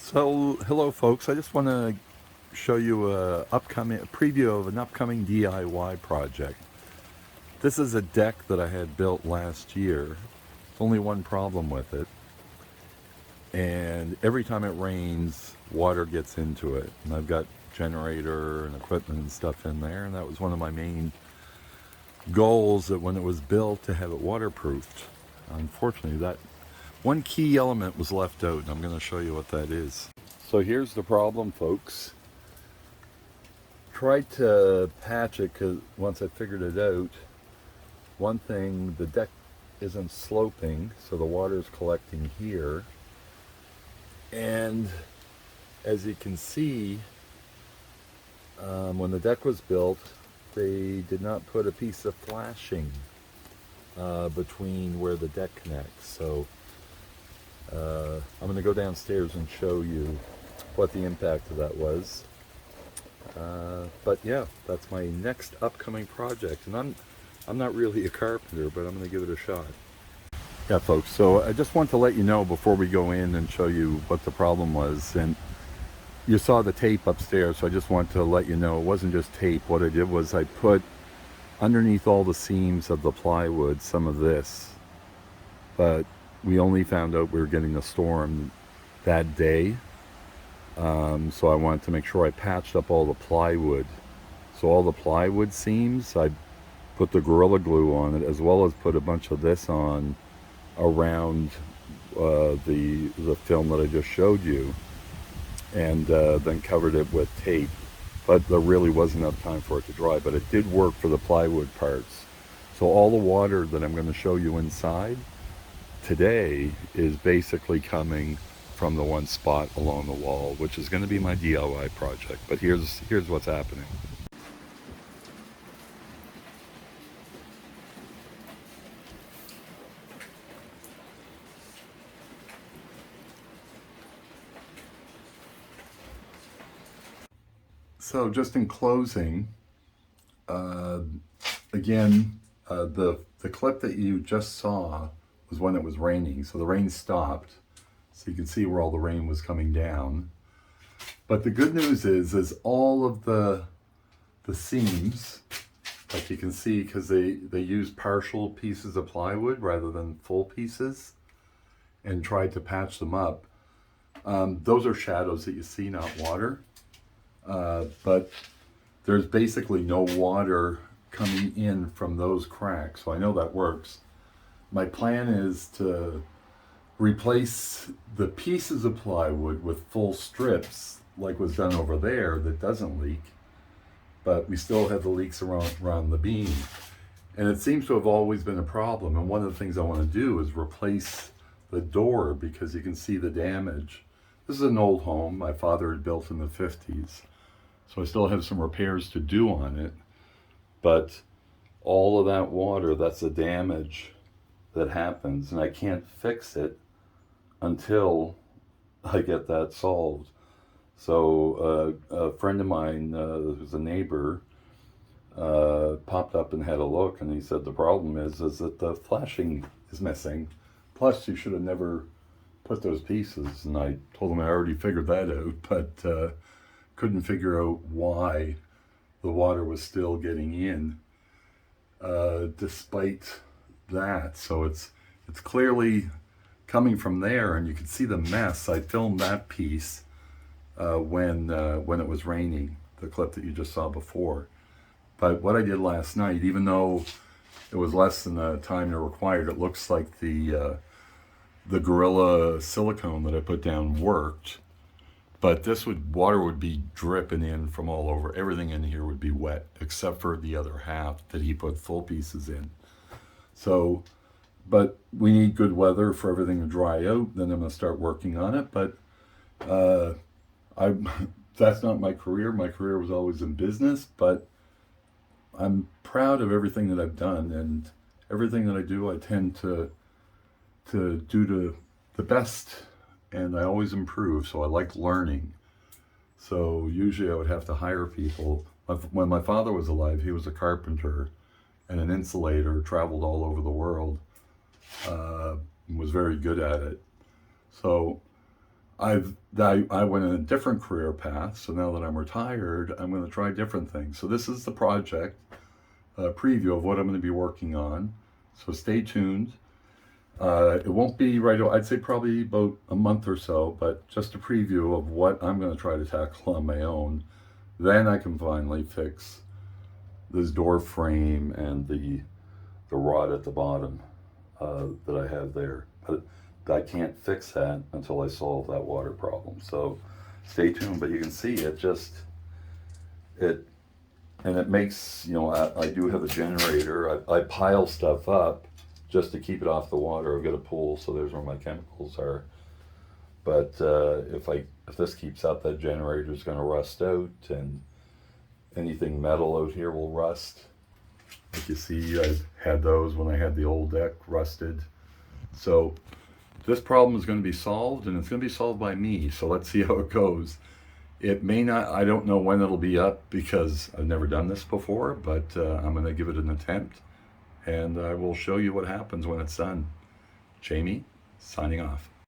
So, hello folks. I just want to show you a preview of an upcoming DIY project. This is a deck that I had built last year. Only one problem with it. And every time it rains, water gets into it. And I've got generator and equipment and stuff in there, and that was one of my main goals, that when it was built, to have it waterproofed. Unfortunately, that one key element was left out, and I'm going to show you what that is. So here's the problem, folks. Tried to patch it, because once I figured it out, one thing, the deck isn't sloping, so the water is collecting here. And as you can see, when the deck was built, they did not put a piece of flashing between where the deck connects. So I'm going to go downstairs and show you what the impact of that was. But yeah, that's my next upcoming project, and I'm not really a carpenter, but I'm going to give it a shot. Yeah, folks, so I just want to let you know before we go in and show you what the problem was. And you saw the tape upstairs, so I just want to let you know it wasn't just tape. What I did was I put underneath all the seams of the plywood some of this, but we only found out we were getting a storm that day. So I wanted to make sure I patched up all the plywood. So all the plywood seams, I put the Gorilla Glue on it, as well as put a bunch of this on around the film that I just showed you, and then covered it with tape. But there really wasn't enough time for it to dry, but it did work for the plywood parts. So all the water that I'm going to show you inside today is basically coming from the one spot along the wall, which is going to be my DIY project. But here's what's happening. So just in closing, again, the clip that you just saw was when it was raining. So the rain stopped. So you can see where all the rain was coming down. But the good news is all of the seams, like you can see, because they used partial pieces of plywood rather than full pieces, and tried to patch them up. Those are shadows that you see, not water. But there's basically no water coming in from those cracks, so I know that works. My plan is to replace the pieces of plywood with full strips, like was done over there, that doesn't leak, but we still have the leaks around the beam. And it seems to have always been a problem, and one of the things I want to do is replace the door, because you can see the damage. This is an old home my father had built in the 50s, so I still have some repairs to do on it, but all of that water, that's the damage that happens, and I can't fix it until I get that solved. So a friend of mine, who's a neighbor, popped up and had a look, and he said the problem is that the flashing is missing. Plus, you should have never put those pieces. And I told him I already figured that out, but couldn't figure out why the water was still getting in despite that. So it's clearly coming from there, and you can see the mess. I filmed that piece when it was raining, the clip that you just saw before. But what I did last night, even though it was less than the time that required, it looks like the Gorilla silicone that I put down worked. But water would be dripping in from all over. Everything in here would be wet, except for the other half that he put full pieces in. So, but we need good weather for everything to dry out. Then I'm going to start working on it. But that's not my career. My career was always in business. But I'm proud of everything that I've done, and everything that I do, I tend to do to the best, and I always improve. So I like learning. So usually I would have to hire people. When my father was alive, he was a carpenter and an insulator, traveled all over the world, and was very good at it. So I went in a different career path, so now that I'm retired, I'm going to try different things. So this is the project preview of what I'm going to be working on. So stay tuned. It won't be right away. I'd say probably about a month or so, but just a preview of what I'm going to try to tackle on my own. Then I can finally fix this door frame and the rod at the bottom that I have there. But I can't fix that until I solve that water problem. So stay tuned. But you can see it and it makes, I do have a generator. I pile stuff up just to keep it off the water. I've got a pool, so there's where my chemicals are. But if this keeps up, that generator's going to rust out, and anything metal out here will rust. Like you see, I've had those when I had the old deck rusted. So this problem is going to be solved, and it's going to be solved by me. So let's see how it goes. It may not, I don't know when it'll be up because I've never done this before, but I'm going to give it an attempt, and I will show you what happens when it's done. Jamie, signing off.